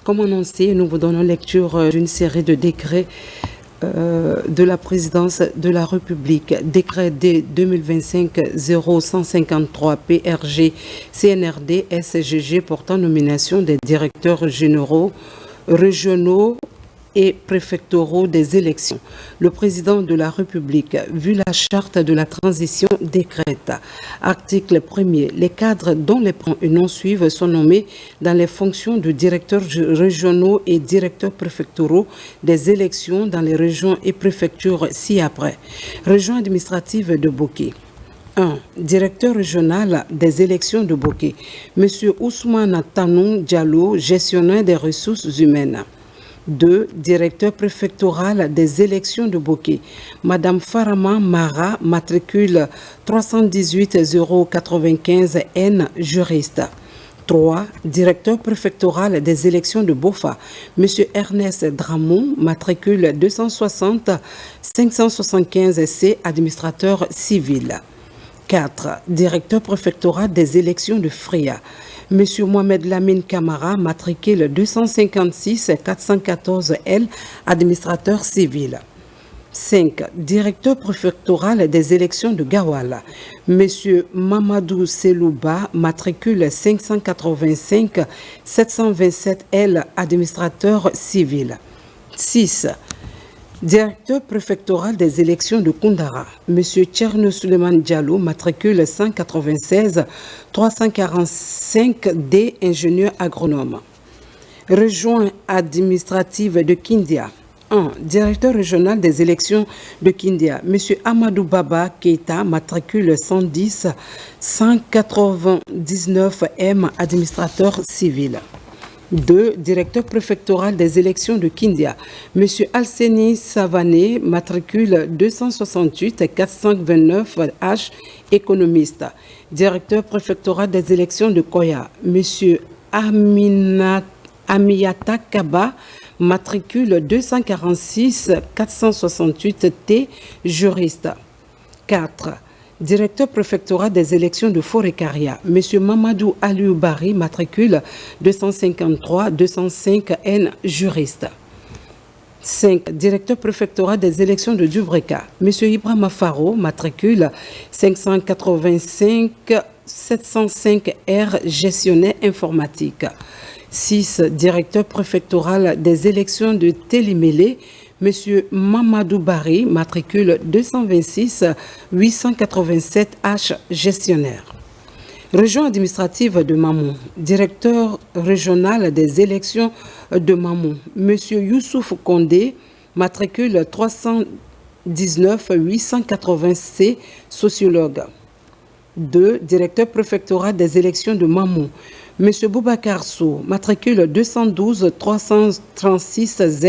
Comme annoncé, nous vous donnons lecture d'une série de décrets de la présidence de la République. Décret D 2025-0153 PRG CNRD SGG portant nomination des directeurs généraux régionaux et préfectoraux des élections. Le président de la République, vu la charte de la transition, décrète. Article 1er. Les cadres dont les noms suivent sont nommés dans les fonctions de directeurs régionaux et directeurs préfectoraux des élections dans les régions et préfectures ci-après. Région administrative de Boké. 1. Directeur régional des élections de Boké. M. Ousmane Tanou Diallo, gestionnaire des ressources humaines. 2. Directeur préfectoral des élections de Boké. Madame Farama Mara, matricule 318 095 N, juriste. 3. Directeur préfectoral des élections de Bofa. Monsieur Ernest Dramon, matricule 260 575 C, administrateur civil. 4. Directeur préfectoral des élections de Fria. Monsieur Mohamed Lamine Kamara, matricule 256 414 L, administrateur civil. 5. Directeur préfectoral des élections de Gawala. Monsieur Mamadou Selouba, matricule 585 727 L, administrateur civil. 6. Directeur préfectoral des élections de Koundara, M. Tcherno Suleiman Diallo, matricule 196 345 D, ingénieur agronome. Région administrative de Kindia. 1. Directeur régional des élections de Kindia, M. Amadou Baba Keita, matricule 110 199 M, administrateur civil. 2. Directeur préfectoral des élections de Kindia, M. Alseni Savané, matricule 268 429 H, économiste. Directeur préfectoral des élections de Koya, M. Amiyata Kaba, matricule 246 468 T, juriste. 4. Directeur préfectoral des élections de Forêt-Caria, M. Mamadou Aliou Bari, matricule 253 205 N, juriste. 5. Directeur préfectoral des élections de Dubreka, M. Ibrahima Faro, matricule 585 705 R, gestionnaire informatique. 6. Directeur préfectoral des élections de Télimélé, M. Mamadou Bari, matricule 226 887 H, gestionnaire. Région administrative de Mamou, directeur régional des élections de Mamou, M. Youssouf Kondé, matricule 319 880 C, sociologue. 2. Directeur préfectoral des élections de Mamou, M. Boubacar Sou, matricule 212 336 Z,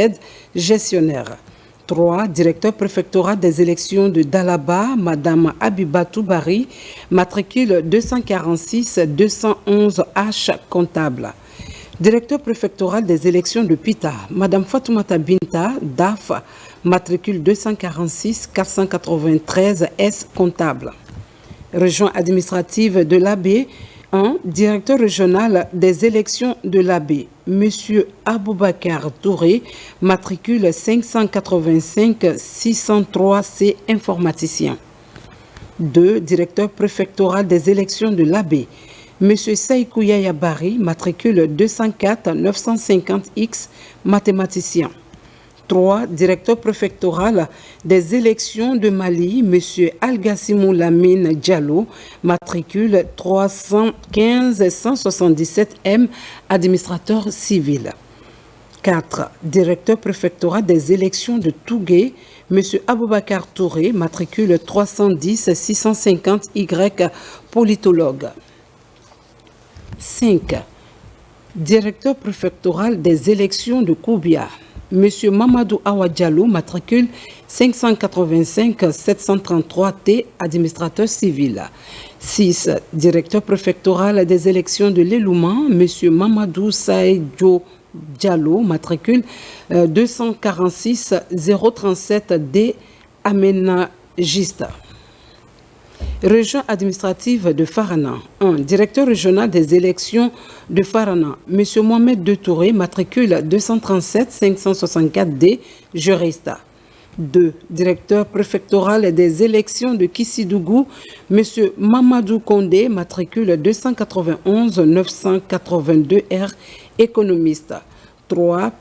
gestionnaire. 3. Directeur préfectoral des élections de Dalaba, Madame Abibatou Bari, matricule 246 211 H, comptable. Directeur préfectoral des élections de Pita, Madame Fatoumata Binta, DAF, matricule 246 493 S, comptable. Région administrative de l'Abbé. 1. Directeur régional des élections de l'Abbé, M. Aboubakar Touré, matricule 585 603 C, informaticien. 2. Directeur préfectoral des élections de l'Abbé, M. Saïkou Yaya Bari, matricule 204 950 X, mathématicien. 3. Directeur préfectoral des élections de Mali, M. Algassimou Lamine Diallo, matricule 315 177 M, administrateur civil. 4. Directeur préfectoral des élections de Tougué, M. Aboubakar Touré, matricule 310 650 Y, politologue. 5. Directeur préfectoral des élections de Koubia, M. Mamadou Awa Diallo, matricule 585 733 T, administrateur civil. 6. Directeur préfectoral des élections de l'Elouman, M. Mamadou Saïdjo Diallo, matricule 246 037 D, aménagiste. Région administrative de Farana. 1. Directeur régional des élections de Farana. M. Mohamed De Touré, matricule 237 564D, juriste. 2. Directeur préfectoral des élections de Kissidougou. M. Mamadou Kondé, matricule 291 982R, économiste. 3.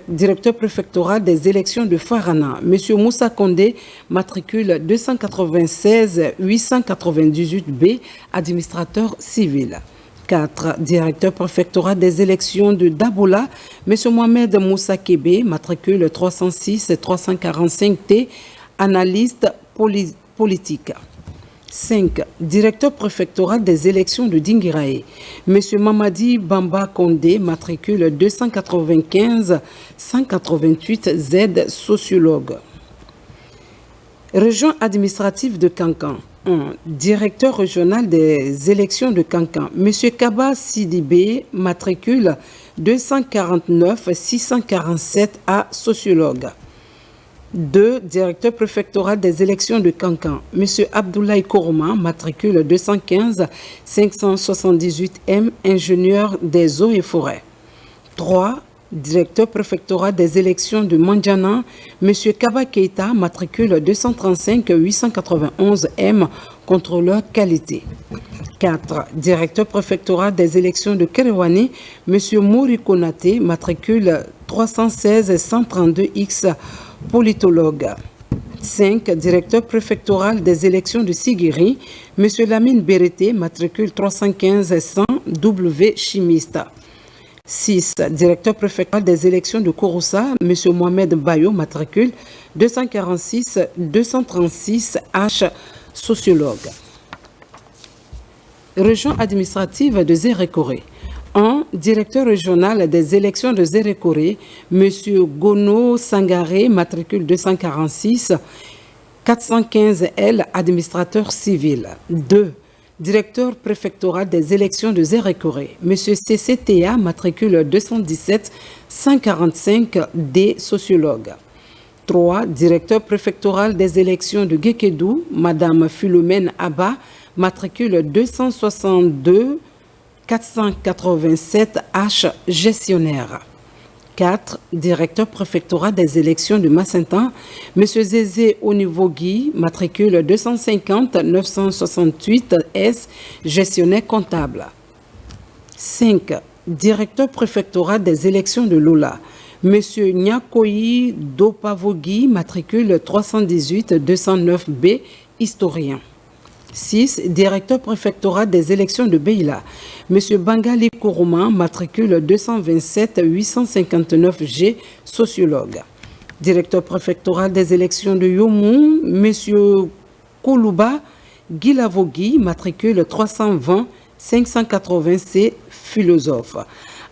Directeur préfectoral des élections de Farana. M. Moussa Kondé, matricule 296 898B, administrateur civil. 4. Directeur préfectoral des élections de Daboula. M. Mohamed Moussa Kébé, matricule 306 345T, analyste politique. 5. Directeur préfectoral des élections de Dingirae. M. Mamadi Bamba Kondé, matricule 295 188Z, sociologue. Région administrative de Kankan. 1. Directeur régional des élections de Kankan. M. Kaba Sidibé, matricule 249 647A, sociologue. 2. Directeur préfectoral des élections de Kankan. M. Abdoulaye Koroma, matricule 215 578M, ingénieur des eaux et forêts. 3. Directeur préfectoral des élections de Mandjana. M. Kaba Keita, matricule 235 891M, contrôleur qualité. 4. Directeur préfectoral des élections de Kerewani. M. Mouri Konate, matricule 316 132X, politologue. 5. Directeur préfectoral des élections de Sigiri. M. Lamine Berete, matricule 315 100W, chimiste. 6. Directeur préfectoral des élections de Kouroussa. M. Mohamed Bayo, matricule 246 236H, sociologue. Région administrative de Zérékoré. 1. Directeur régional des élections de Zérékoré, M. Gono Sangaré, matricule 246 415L, administrateur civil. 2. Directeur préfectoral des élections de Zérékoré, M. CCTA, matricule 217 145D, sociologue. 3. Directeur préfectoral des élections de Guékédou, Mme Philomène Abba, matricule 262 487H, gestionnaire. 4. Directeur préfectoral des élections de Massintan, M. Zézé Onivogui, matricule 250 968S, gestionnaire comptable. 5. Directeur préfectoral des élections de Lola, M. Nyakoyi Dopavogui, matricule 318 209B, historien. 6. Directeur préfectoral des élections de Beila, M. Bangali Kourouma, matricule 227 859G, sociologue. Directeur préfectoral des élections de Yomou, M. Koulouba Gilavogui, matricule 320 580C, philosophe.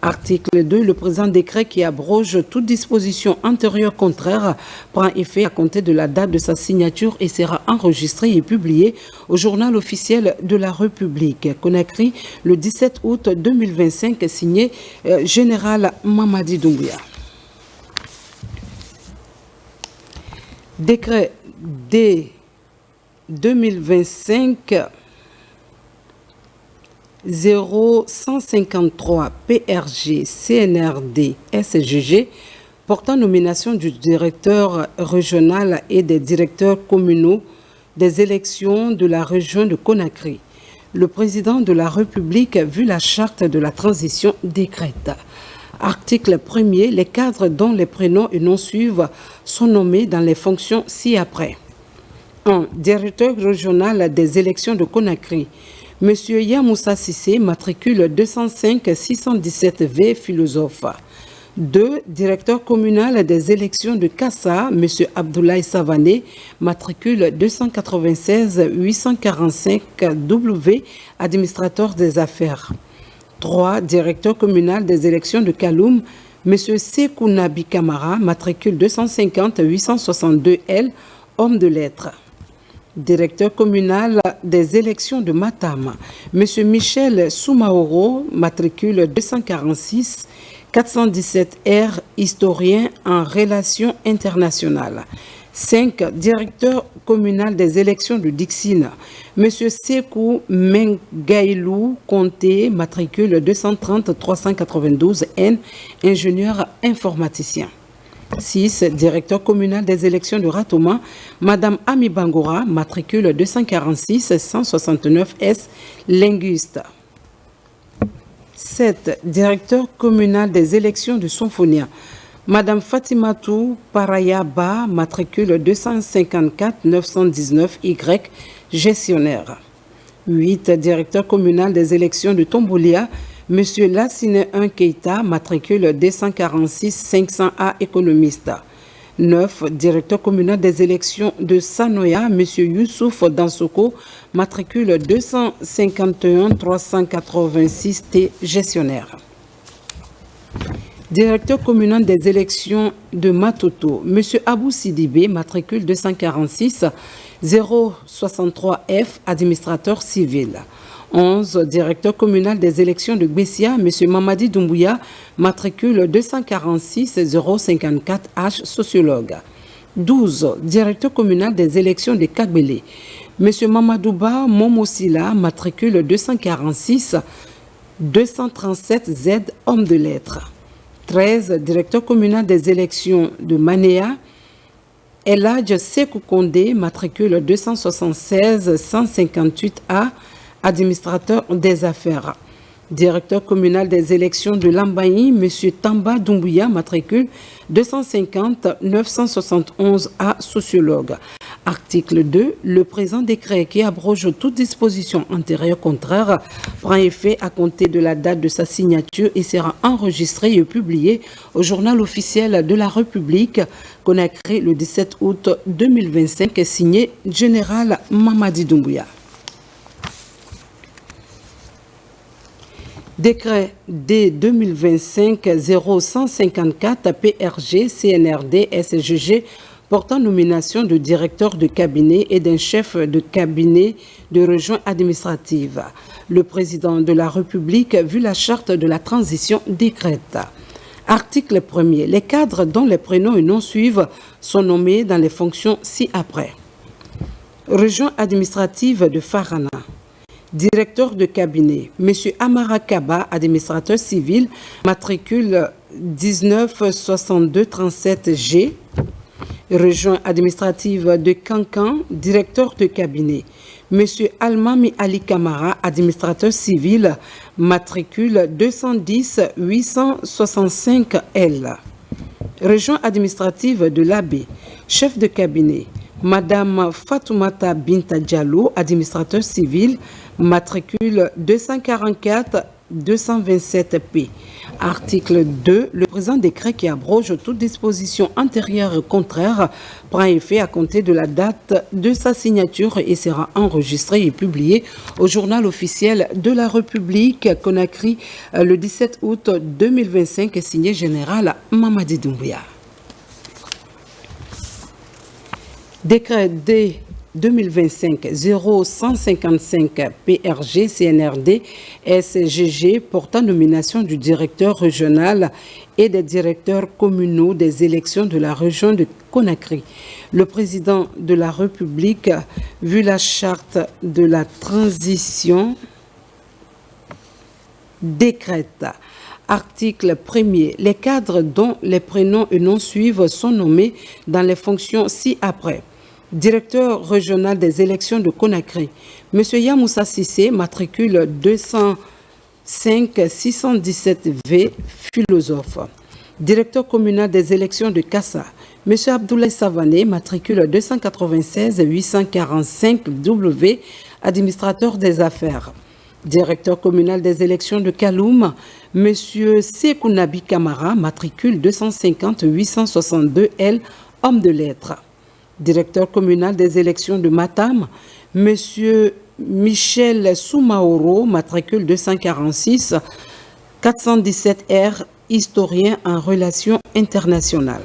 Article 2. Le présent décret qui abroge toute disposition antérieure contraire prend effet à compter de la date de sa signature et sera enregistré et publié au journal officiel de la République. Conakry, le 17 août 2025, signé Général Mamadi Doumbouya. Décret D 2025 0153 PRG CNRD SGG portant nomination du directeur régional et des directeurs communaux des élections de la région de Conakry. Le président de la République, vu la charte de la transition, décrète. Article 1er. Les cadres dont les prénoms et noms suivent sont nommés dans les fonctions ci-après. 1. Directeur régional des élections de Conakry. M. Yamoussa Sissé, matricule 205 617V, philosophe. 2. Directeur communal des élections de Kassa, M. Abdoulaye Savané, matricule 296 845W, administrateur des affaires. 3. Directeur communal des élections de Kaloum, M. Sekounabi Kamara, matricule 250 862L, homme de lettres. Directeur communal des élections de Matam, M. Michel Soumaoro, matricule 246 417R, historien en relations internationales. 5. Directeur communal des élections de Dixine, M. Sekou Mengailou Conté, matricule 230 392 N, ingénieur informaticien. 6. Directeur communal des élections de Ratoma, Madame Ami Bangora, matricule 246 169 S, linguiste. 7. Directeur communal des élections de Sonfonia, Madame Fatimatou Parayaba, matricule 254 919 Y, gestionnaire. 8. Directeur communal des élections de Tombolia, Monsieur Lassine 1 Keita, matricule 246 500A, économiste. 9. Directeur communal des élections de Sanoya, Monsieur Youssouf Dansoko, matricule 251 386 T, gestionnaire. Directeur communal des élections de Matoto, M. Abou Sidibé, matricule 246 063 F, administrateur civil. 11. Directeur communal des élections de Gbessia, M. Mamadi Doumbouya, matricule 246 054 H, sociologue. 12. Directeur communal des élections de Kagbele, M. Mamadouba Momosila, matricule 246 237 Z, homme de lettres. 13. Directeur communal des élections de Manéa, Eladj Sekou Kondé, matricule 276 158 A, administrateur des affaires. Directeur communal des élections de Lambaye, M. Tamba Doumbouya, matricule 250 971 A, sociologue. Article 2. Le présent décret qui abroge toute disposition antérieure contraire prend effet à compter de la date de sa signature et sera enregistré et publié au journal officiel de la République, Conakry, le 17 août 2025, signé Général Mamadi Doumbouya. Décret D 2025-0154 PRG CNRD SGG portant nomination de directeur de cabinet et d'un chef de cabinet de région administrative. Le président de la République, vu la charte de la transition, décrète. Article 1er. Les cadres dont les prénoms et noms suivent sont nommés dans les fonctions ci-après. Région administrative de Farana. Directeur de cabinet, M. Amara Kaba, administrateur civil, matricule 196237G. Région administrative de Kankan, directeur de cabinet, M. Almami Ali Kamara, administrateur civil, matricule 210-865L. Région administrative de l'Abbé, chef de cabinet, Madame Fatoumata Binta Diallo, administrateur civil, matricule 244-227P. Article 2. Le présent décret qui abroge toute disposition antérieure et contraire prend effet à compter de la date de sa signature et sera enregistré et publié au journal officiel de la République, Conakry, le 17 août 2025, signé Général Mamadi Doumbouya. Décret D 2025-0155 PRG CNRD SGG portant nomination du directeur régional et des directeurs communaux des élections de la région de Conakry. Le président de la République, vu la charte de la transition, décrète. Article 1er. Les cadres dont les prénoms et noms suivent sont nommés dans les fonctions ci-après. Directeur régional des élections de Conakry, M. Yamoussa Sissé, matricule 205-617V, philosophe. Directeur communal des élections de Kassa, M. Abdoulaye Savané, matricule 296-845W, administrateur des affaires. Directeur communal des élections de Kaloum, M. Sekou Nabi Kamara, matricule 250-862L, homme de lettres. Directeur communal des élections de Matam, M. Michel Soumaoro, matricule 246 417R, historien en relations internationales.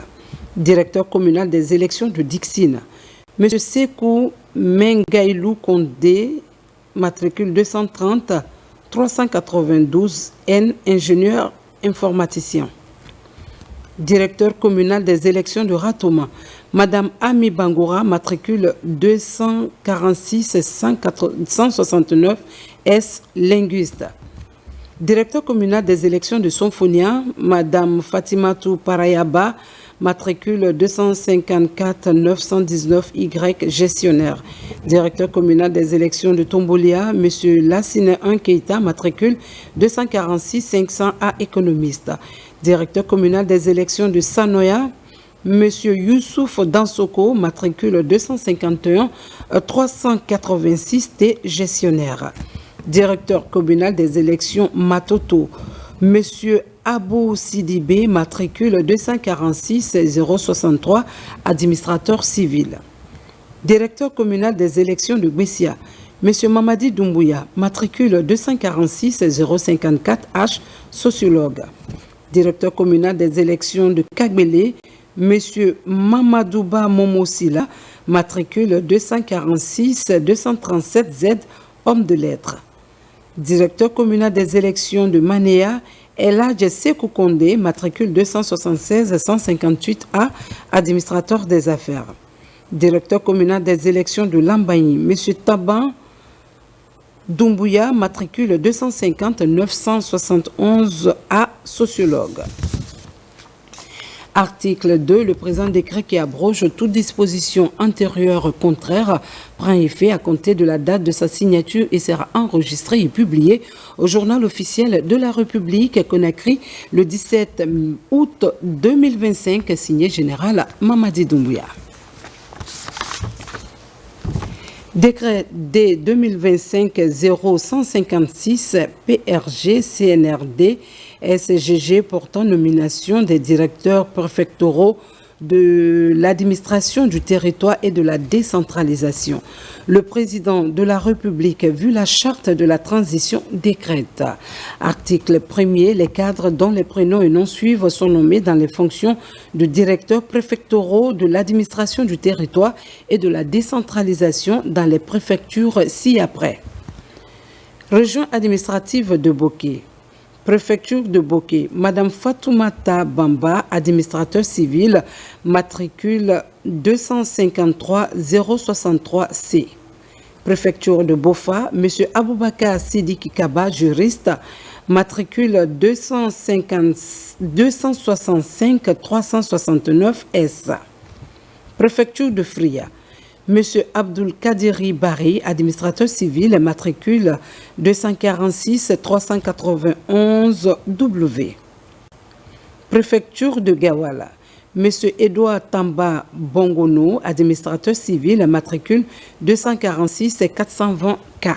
Directeur communal des élections de Dixine, M. Sekou Mengailou Kondé, matricule 230 392 N, ingénieur informaticien. Directeur communal des élections de Ratoma, Madame Ami Bangoura, matricule 246 169 S, linguiste. Directeur communal des élections de Sonfonia, Madame Fatimatou Parayaba, matricule 254 919 Y, gestionnaire. Directeur communal des élections de Tombolia, Monsieur Lassine Keita, matricule 246 500 A, économiste. Directeur communal des élections de Sanoya, Monsieur Youssouf Dansoko, matricule 251 386 T, gestionnaire. Directeur communal des élections Matoto, Monsieur Abou Sidibé, matricule 246 063, administrateur civil. Directeur communal des élections de Bessia, Monsieur Mamadi Doumbouya, matricule 246 054 H, sociologue. Directeur communal des élections de Kagbele, Monsieur Mamadouba Momosila, matricule 246 237 Z, homme de lettres. Directeur communal des élections de Manéa, Eladj Sekou Kondé, matricule 276 158 A, administrateur des affaires. Directeur communal des élections de Lambaye, M. Taban Doumbouya, matricule 250 971 A, sociologue. Article 2. Le présent décret qui abroge toute disposition antérieure contraire prend effet à compter de la date de sa signature et sera enregistré et publié au journal officiel de la République Conakry le 17 août 2025, signé général Mamadi Doumbouya. Décret D 2025-0156 PRG CNRD SGG portant nomination des directeurs préfectoraux de l'administration du territoire et de la décentralisation. Le président de la République, vu la charte de la transition, décrète. Article 1er. Les cadres dont les prénoms et noms suivent sont nommés dans les fonctions de directeurs préfectoraux de l'administration du territoire et de la décentralisation dans les préfectures ci-après. Région administrative de Boké. Préfecture de Boké, Madame Fatoumata Bamba, administrateur civil, matricule 253 063 C. Préfecture de Bofa, Monsieur Aboubakar Sidiki Kaba, juriste, matricule 265 369 S. Préfecture de Fria, Monsieur Abdul Kadiri Bari, administrateur civil, matricule 246 391 W. Préfecture de Gawala, Monsieur Edouard Tamba Bongono, administrateur civil, matricule 246 420 K.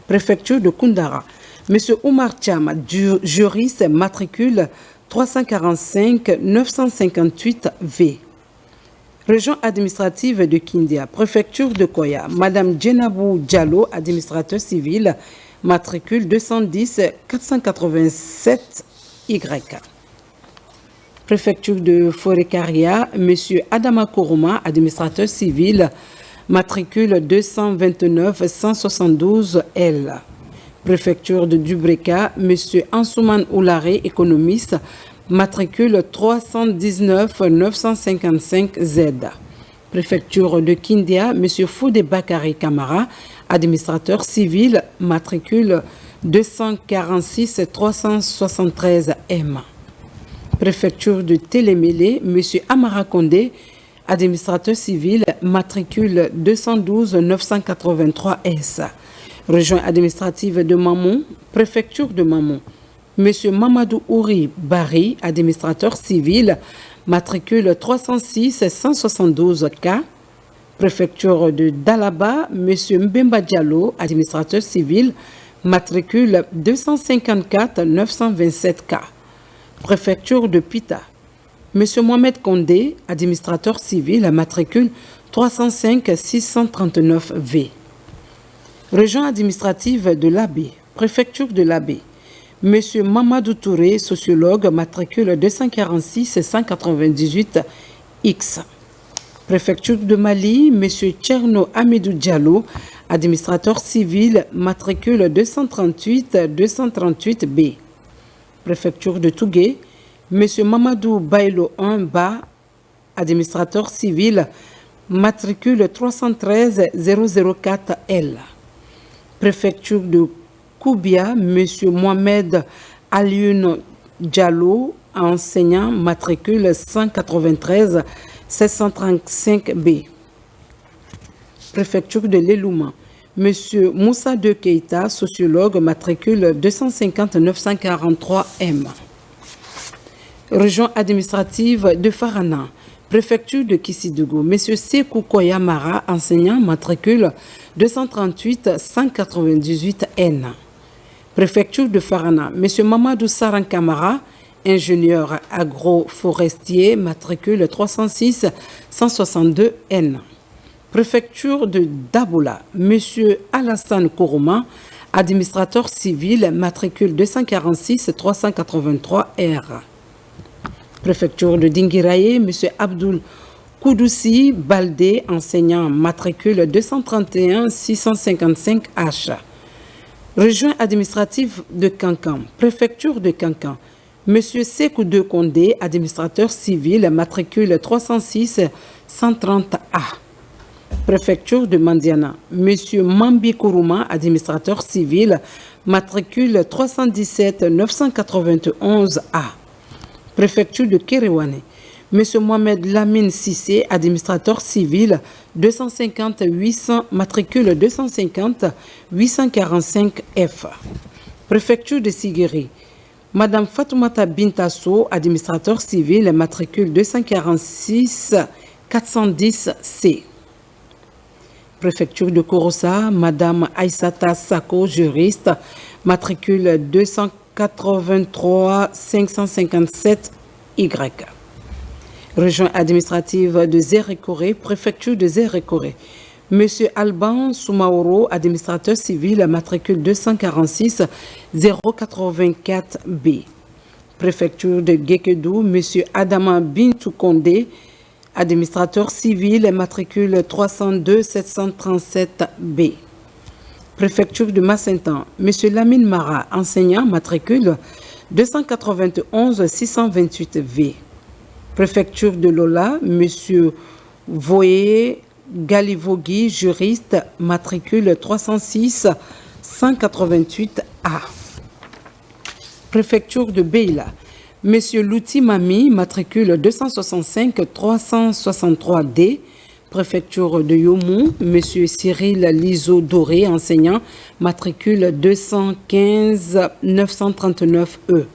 Préfecture de Koundara, Monsieur Oumar Cham, juriste, matricule 345 958 V. Région administrative de Kindia, préfecture de Koya, Madame Djenabou Diallo, administrateur civil, matricule 210 487 Y. Préfecture de Forêt-Caria, Monsieur Adama Kourouma, administrateur civil, matricule 229 172 L. Préfecture de Dubreka, Monsieur Ansouman Oulare, économiste, matricule 319 955 Z. Préfecture de Kindia, M. Foudé Bakari Kamara, administrateur civil, matricule 246 373 M. Préfecture de Télémélé, M. Amara Kondé, administrateur civil, matricule 212 983 S. Région administrative de Mamon, préfecture de Mamon, Monsieur Mamadou Ouri Bari, administrateur civil, matricule 306 172 K. Préfecture de Dalaba, Monsieur Mbemba Diallo, administrateur civil, matricule 254 927 K. Préfecture de Pita, Monsieur Mohamed Kondé, administrateur civil, matricule 305 639 V. Région administrative de l'Abbé, préfecture de l'Abbé, Monsieur Mamadou Touré, sociologue, matricule 246 198 X. Préfecture de Mali, Monsieur Tcherno Amidou Diallo, administrateur civil, matricule 238 238 B. Préfecture de Tougué, M. Mamadou Bailo 1-Ba, administrateur civil, matricule 313 004L. Préfecture de Koubia, M. Mohamed Alioune Diallo, enseignant, matricule 193 735B. Préfecture de l'Elouma, M. Moussa De Keita, sociologue, matricule 250 943M. Région administrative de Farana, préfecture de Kissidougou, M. Sekou Koyamara, enseignant, matricule 238 198N. Préfecture de Farana, M. Mamadou Sarankamara, ingénieur agroforestier, matricule 306 162N. Préfecture de Daboula, M. Alassane Kourouma, administrateur civil, matricule 246 383R. Préfecture de Dingiraye, M. Abdoul Koudoussi Baldé, enseignant, matricule 231 655H. Région administrative de Kankan, préfecture de Kankan, M. Sekou De Kondé, administrateur civil, matricule 306 130A. Préfecture de Mandiana, M. Mambi Kourouma, administrateur civil, matricule 317 991A. Préfecture de Kéréouane, M. Mohamed Lamine Sissé, administrateur civil, 250 800, matricule 250 845F. Préfecture de Siguiri, Madame Fatoumata Bintasso, administrateur civil, matricule 246 410C. Préfecture de Korossa, Madame Aïssata Sako, juriste, matricule 283 557Y. Région administrative de Zérékoré, préfecture de Zérékoré. Monsieur Alban Soumaoro, administrateur civil, matricule 246 084B. Préfecture de Guékedou, Monsieur Adama Bintou Kondé, administrateur civil, matricule 302 737B. Préfecture de Massintan, M. Lamine Mara, enseignant, matricule 291 628V. Préfecture de Lola, M. Voyer Galivogui, juriste, matricule 306 188A. Préfecture de Beila, M. Louti Mami, matricule 265 363D. Préfecture de Yomou, M. Cyril Lizo Doré, enseignant, matricule 215 939E.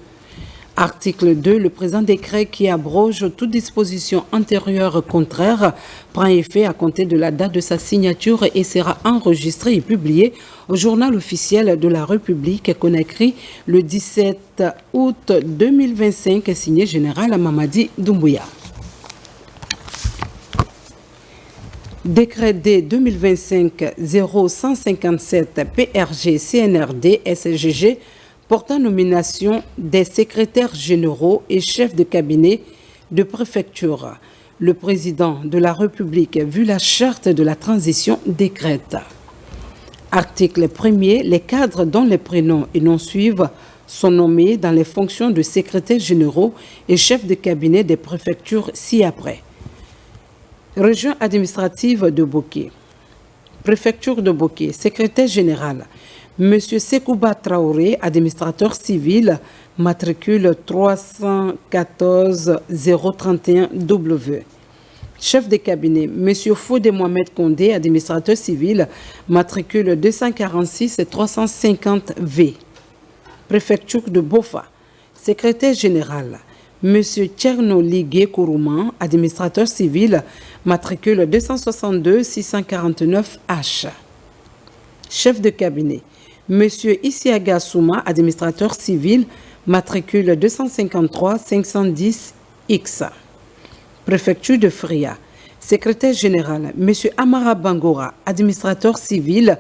Article 2. Le présent décret qui abroge toute disposition antérieure contraire prend effet à compter de la date de sa signature et sera enregistré et publié au journal officiel de la République Conakry le 17 août 2025, signé Général Mamadi Doumbouya. Décret D 2025-0157 PRG CNRD SGG portant nomination des secrétaires généraux et chefs de cabinet de préfecture. Le président de la République, vu la charte de la transition, décrète. Article 1er. Les cadres dont les prénoms et noms suivent sont nommés dans les fonctions de secrétaires généraux et chefs de cabinet des préfectures ci-après. Région administrative de Boké. Préfecture de Boké. Secrétaire général, M. Sekouba Traoré, administrateur civil, matricule 314 031W. Chef de cabinet, M. Fodé Mohamed Kondé, administrateur civil, matricule 246 350V. Préfecture de Bofa. Secrétaire général, M. Tcherno Ligué Kourouman, administrateur civil, matricule 262 649H. Chef de cabinet, M. Isiaga Souma, administrateur civil, matricule 253 510X. Préfecture de Fria. Secrétaire général, M. Amara Bangora, administrateur civil,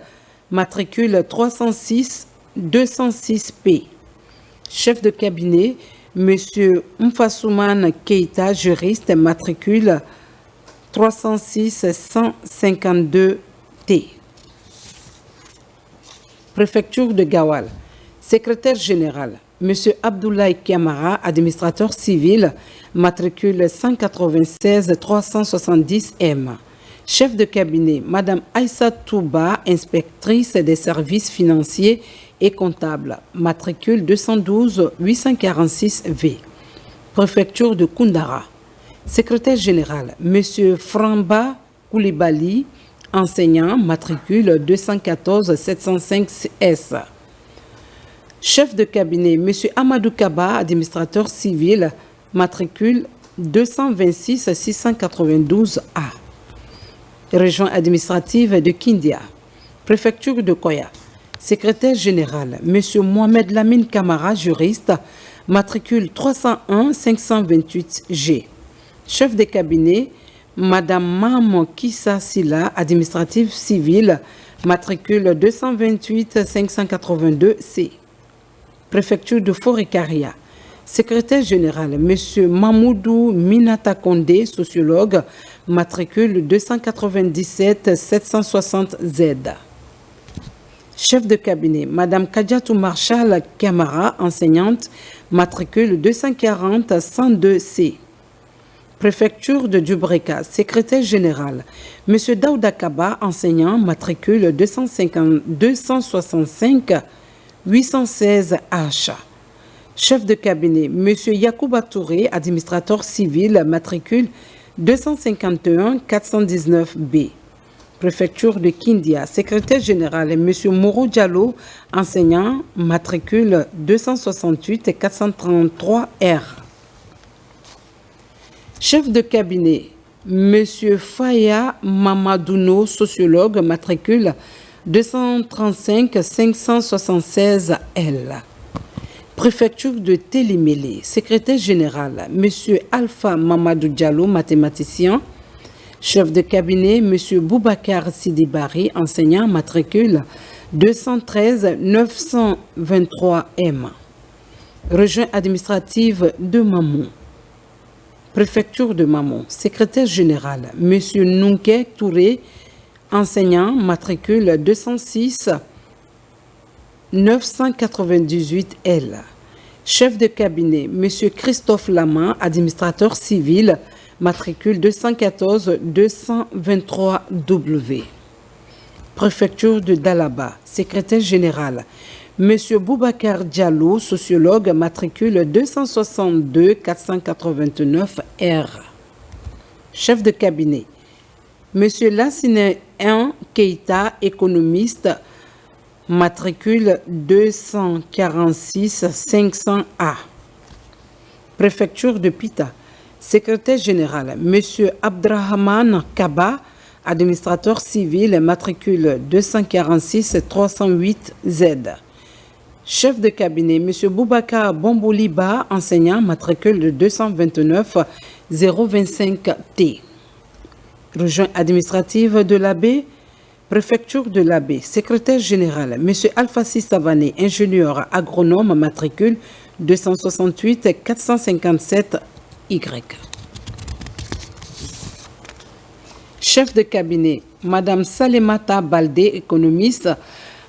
matricule 306 206P. Chef de cabinet, M. Mfassoumane Keita, juriste, matricule 306 152T. Préfecture de Gawal. Secrétaire général, M. Abdoulaye Kamara, administrateur civil, matricule 196 370 M. Chef de cabinet, Mme Aïssa Touba, inspectrice des services financiers et comptables, matricule 212 846 V. Préfecture de Koundara. Secrétaire général, M. Framba Koulibaly, enseignant, matricule 214 705 S. Chef de cabinet, M. Amadou Kaba, administrateur civil, matricule 226 692 A. Région administrative de Kindia. Préfecture de Koya. Secrétaire général, M. Mohamed Lamine Kamara, juriste, matricule 301 528 G. Chef de cabinet, Mme Mam Kissa Silla, administrative civile, matricule 228 582 C. Préfecture de Forêt-Caria. Secrétaire général, M. Mamoudou Minata Kondé, sociologue, matricule 297 760 Z. Chef de cabinet, Mme Kadiatou Marshall Kamara, enseignante, matricule 240 102 C. Préfecture de Dubreka, secrétaire général, M. Daouda Kaba, enseignant, matricule 265 816 H. Chef de cabinet, M. Yacouba Touré, administrateur civil, matricule 251 419 B. Préfecture de Kindia, secrétaire général, M. Mourou Diallo, enseignant, matricule 268 433 R. Chef de cabinet, M. Faya Mamadouno, sociologue, matricule 235 576 L. Préfecture de Télimélé, secrétaire général, M. Alpha Mamadou Diallo, mathématicien. Chef de cabinet, M. Boubacar Sidibari, enseignant, matricule 213 923 M. Région administrative de Mamon. Préfecture de Mamon, secrétaire général, M. Nunke Touré, enseignant, matricule 206 998 L. Chef de cabinet, M. Christophe Lama, administrateur civil, matricule 214 223 W. Préfecture de Dalaba, secrétaire général, M. Boubacar Diallo, sociologue, matricule 262 489 R. Chef de cabinet, M. Lassine Keita, économiste, matricule 246 500 A. Préfecture de Pita. Secrétaire général, M. Abdrahman Kaba, administrateur civil, matricule 246 308 Z. Chef de cabinet, M. Boubacar Bomboliba, enseignant, matricule 229 025 T. Région administrative de l'Abbé, préfecture de l'Abbé, secrétaire général, M. Alphassi Savané, ingénieur agronome, matricule 268 457 Y. Chef de cabinet, Mme Salemata Baldé, économiste,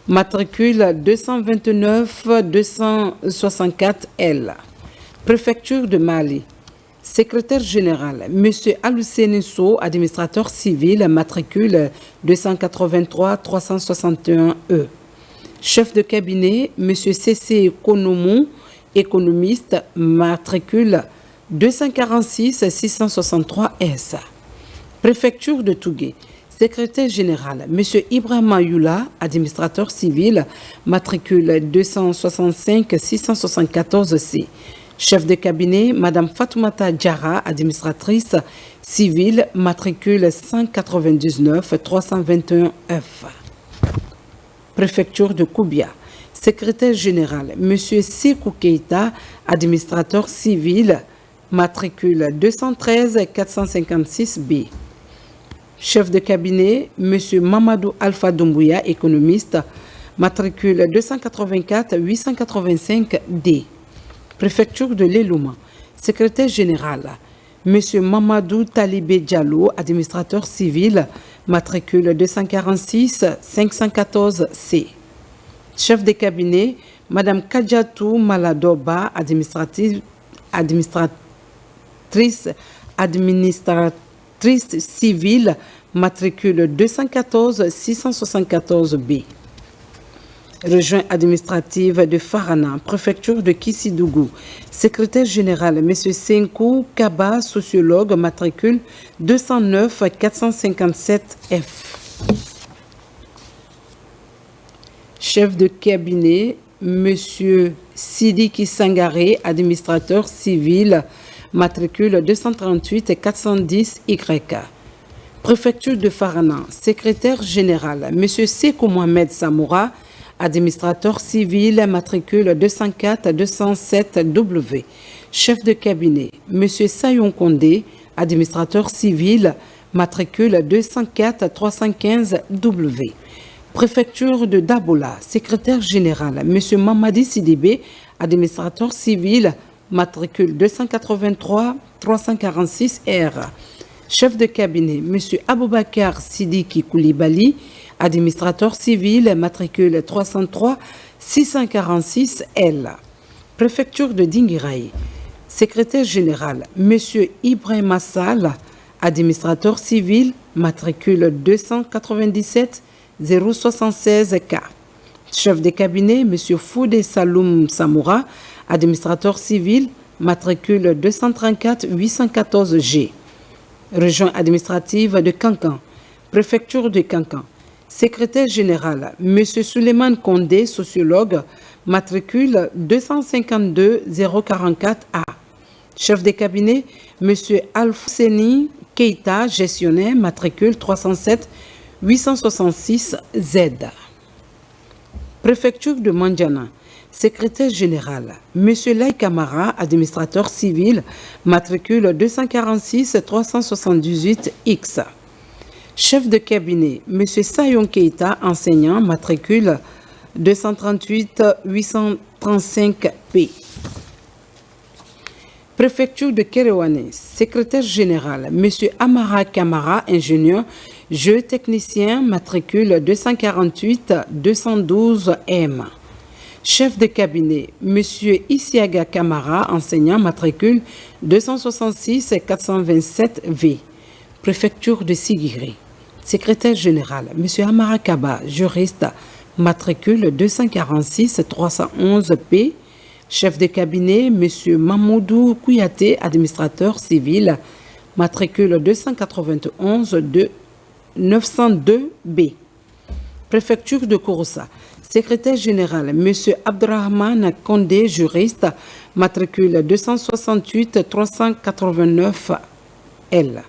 matricule 229 264 L. Préfecture de Mali. Secrétaire général, M. Aloussenisso, administrateur civil, matricule 283 361 E. Chef de cabinet, M. C.C. Konomou, économiste, matricule 246 663 S. Préfecture de Tougué. Secrétaire général, M. Ibrahima Youla, administrateur civil, matricule 265 674 C. Chef de cabinet, Mme Fatoumata Diarra, administratrice civile, matricule 199 321 F. Préfecture de Koubia. Secrétaire général, M. Sekou Keita, administrateur civil, matricule 213 456 B. Chef de cabinet, M. Mamadou Alpha Doumbouya, économiste, matricule 284 885 D. Préfecture de l'Elouma. Secrétaire général, M. Mamadou Talibé Diallo, administrateur civil, matricule 246 514 C. Chef de cabinet, Madame Kadjatou Maladoba, administratrice civile, matricule 214 674 B. Région administrative de Farana, préfecture de Kissidougou. Secrétaire général, M. Senkou Kaba, sociologue, matricule 209 457 F. Chef de cabinet, M. Sidiki Sangaré, administrateur civil, matricule 238 410 Y. Préfecture de Farana, secrétaire général, M. Sekou Mohamed Samoura, administrateur civil, matricule 204 207 W. Chef de cabinet, M. Sayon Kondé, administrateur civil, matricule 204 315 W. Préfecture de Dabola, secrétaire général, M. Mamadi Sidibé, administrateur civil, matricule 283 346 R. Chef de cabinet, M. Aboubakar Sidiki Koulibaly, administrateur civil, matricule 303 646 L. Préfecture de Dinguiraye, secrétaire général, M. Ibrahim Assal, administrateur civil, matricule 297 076 K. Chef de cabinet, M. Foudé Saloum Samoura, administrateur civil, matricule 234 814 G. Région administrative de Kankan, préfecture de Kankan. Secrétaire général, M. Souleymane Kondé, sociologue, matricule 252 044 A. Chef de cabinet, M. Alfousseni Keita, gestionnaire, matricule 307 866 Z. Préfecture de Mandjana, secrétaire général, M. Laï Kamara, administrateur civil, matricule 246 378 X. Chef de cabinet, M. Sayon Keita, enseignant, matricule 238 835 P. Préfecture de Kéréouane, secrétaire général, M. Amara Kamara, ingénieur, géotechnicien, matricule 248 212 M. Chef de cabinet, M. Isiaga Kamara, enseignant, matricule 266 427 V. Préfecture de Sigiri. Secrétaire général, M. Amara Kaba, juriste, matricule 246 311 P. Chef de cabinet, M. Mamoudou Kouyaté, administrateur civil, matricule 291 902 B. Préfecture de Kouroussa. Secrétaire général, M. Abdrahman Kondé, juriste, matricule 268 389 L.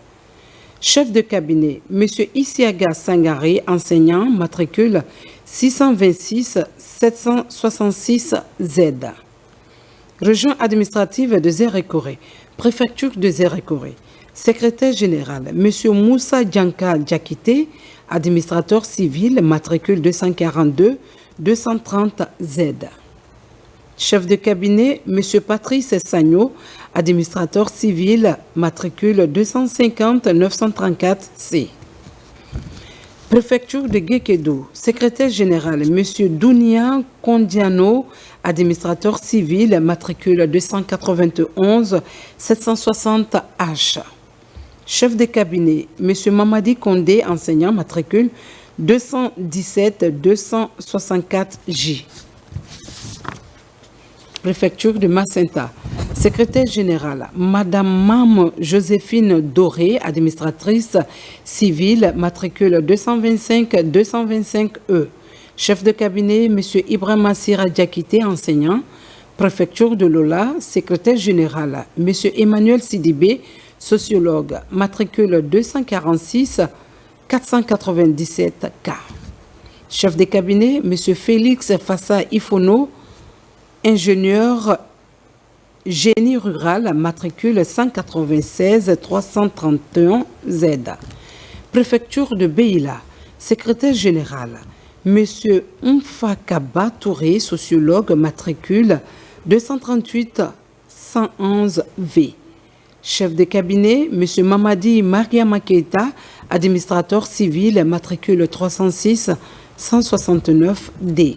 Chef de cabinet, M. Isiaga Sangari, enseignant, matricule 626 766 Z. Région administrative de Zérekoré, préfecture de Zérekoré. Secrétaire général, M. Moussa Djanka Djakité, administrateur civil, matricule 242 230 Z. Chef de cabinet, M. Patrice Sagno, administrateur civil, matricule 250 934 C. Préfecture de Guékédou, secrétaire général, M. Dounia Kondiano, administrateur civil, matricule 291 760 H. Chef de cabinet, M. Mamadi Kondé, enseignant, matricule 217 264 J. Préfecture de Macenta, secrétaire général, Madame Mam Joséphine Doré, administratrice civile, matricule 225 225 E. Chef de cabinet, M. Ibrahim Assira Diakité, enseignant, préfecture de Lola, secrétaire général, M. Emmanuel Sidibé, sociologue, matricule 246 497 K. Chef de cabinet, M. Félix Fassa Ifono, ingénieur génie rural, matricule 196 331 Z. Préfecture de Beila, secrétaire général, M. Mfakaba Touré, sociologue, matricule 238 111 V. Chef de cabinet, M. Mamadi Mariama Keita, administrateur civil, matricule 306 169 D.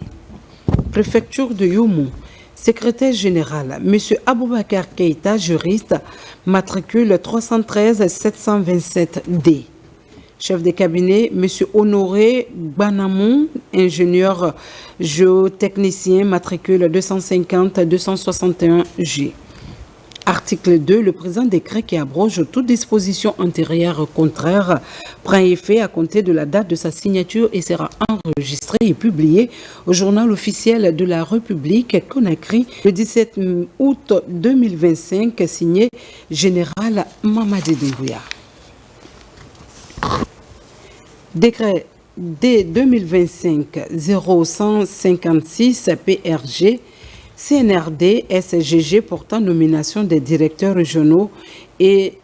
préfecture de Youmou. Secrétaire général, M. Aboubakar Keïta, juriste, matricule 313 727D. Chef de cabinet, M. Honoré Banamon, ingénieur géotechnicien, matricule 250 261G. Article 2. Le présent décret qui abroge toute disposition antérieure contraire prend effet à compter de la date de sa signature et sera enregistré et publié au journal officiel de la République Conakry le 17 août 2025, signé Général Mamadi Doumbouya. Décret D-2025-0156 PRG CNRD SGG portant nomination des directeurs régionaux et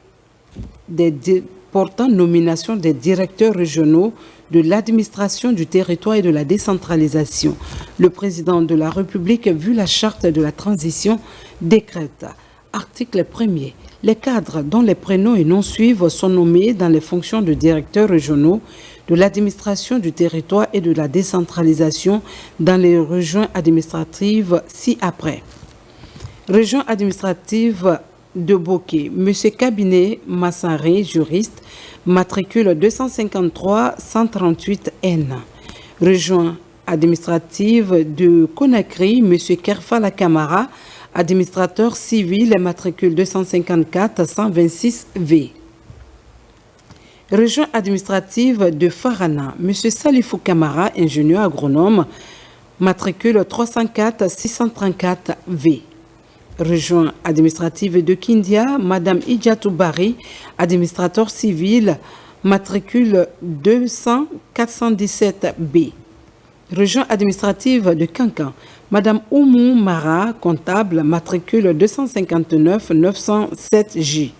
portant nomination des directeurs régionaux de l'administration du territoire et de la décentralisation. Le président de la République, vu la charte de la transition, décrète. Article 1er. Les cadres dont les prénoms et noms suivent sont nommés dans les fonctions de directeurs régionaux de l'administration du territoire et de la décentralisation dans les régions administratives ci-après. Région administrative de Boké, M. Cabinet Massaré, juriste, matricule 253 138N. Région administrative de Conakry, M. Kerfala Kamara, administrateur civil, matricule 254 126V. Région administrative de Farana, M. Salifou Kamara, ingénieur agronome, matricule 304 634V. Région administrative de Kindia, Mme Idjatou Bari, administrateur civil, matricule 200 417B. Région administrative de Kankan, Mme Oumou Mara, comptable, matricule 259 907J.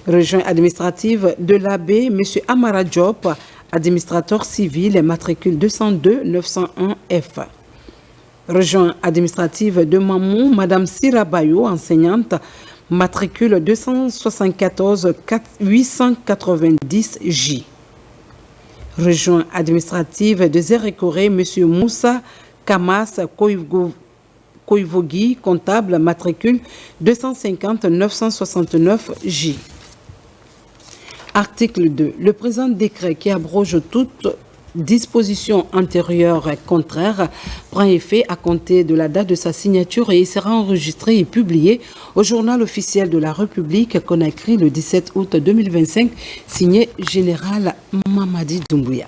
Région administrative de l'Abbé, M. Amara Diop, administrateur civil, matricule 202 901F. Région administrative de Mamou, Mme Sira Bayo, enseignante, matricule 274 890J. Région administrative de Zérékoré, M. Moussa Kamas Koivogi, comptable, matricule 250 969J. Article 2. Le présent décret qui abroge toute disposition antérieure contraire prend effet à compter de la date de sa signature et il sera enregistré et publié au journal officiel de la République Conakry le 17 août 2025, signé Général Mamadi Doumbouya.